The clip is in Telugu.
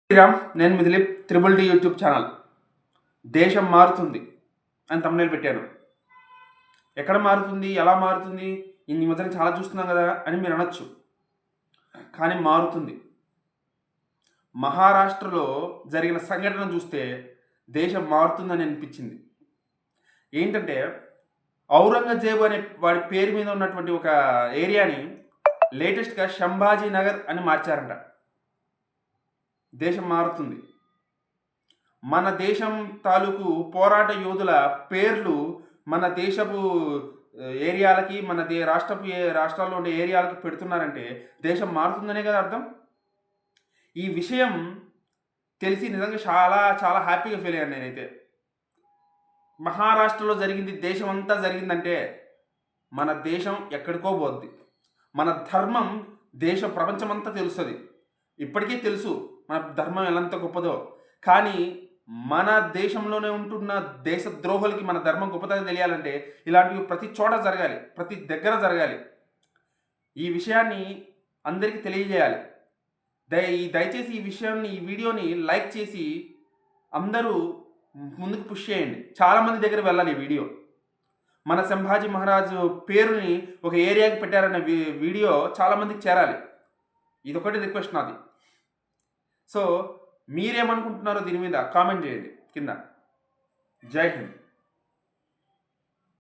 శ్రీరామ్, నేను మీ Dilip. Triple D YouTube channel. దేశం మారుతుంది అని తమ్మునేలు పెట్టాను. ఎక్కడ మారుతుంది, ఎలా మారుతుంది, ఇన్ని మధ్యన చాలా చూస్తున్నాం కదా అని మీరు అనొచ్చు. కానీ మారుతుంది. మహారాష్ట్రలో జరిగిన సంఘటన చూస్తే దేశం మారుతుందని అనిపించింది. ఏంటంటే ఔరంగజేబు అనే వాడి పేరు మీద ఉన్నటువంటి ఒక ఏరియాని లేటెస్ట్గా సంభాజీ నగర్ అని మార్చారంట. దేశం మారుతుంది. మన దేశం తాలూకు పోరాట యోధుల పేర్లు మన దేశపు ఏరియాలకి, మన రాష్ట్రాల్లో ఉండే ఏరియాలకి పెడుతున్నారంటే దేశం మారుతుందనే కదా అర్థం. ఈ విషయం తెలిసి నిజంగా చాలా చాలా హ్యాపీగా ఫీల్ అయ్యాను నేనైతే. మహారాష్ట్రలో జరిగింది, దేశం అంతా జరిగిందంటే మన దేశం ఎక్కడికో పోద్ది. మన ధర్మం ప్రపంచమంతా తెలుస్తుంది. ఇప్పటికీ తెలుసు మన ధర్మం ఎలాంత గొప్పదో. కానీ మన దేశంలోనే ఉంటున్న దేశ ద్రోహులకి మన ధర్మం గొప్పతనం తెలియాలంటే ఇలాంటివి ప్రతి చోట జరగాలి, ప్రతి దగ్గర జరగాలి. ఈ విషయాన్ని అందరికీ తెలియజేయాలి. దయచేసి ఈ వీడియోని లైక్ చేసి అందరూ ముందుకు పుష్ చేయండి. చాలామంది దగ్గర వెళ్ళాలి ఈ వీడియో. మన సంభాజీ మహారాజు పేరుని ఒక ఏరియాకి పెట్టారన్న వీడియో చాలామందికి చేరాలి. ఇదొకటి రిక్వెస్ట్ నాది. సో మీరేమనుకుంటున్నారో దీని మీద కామెంట్ చేయండి కింద. జై హింద్.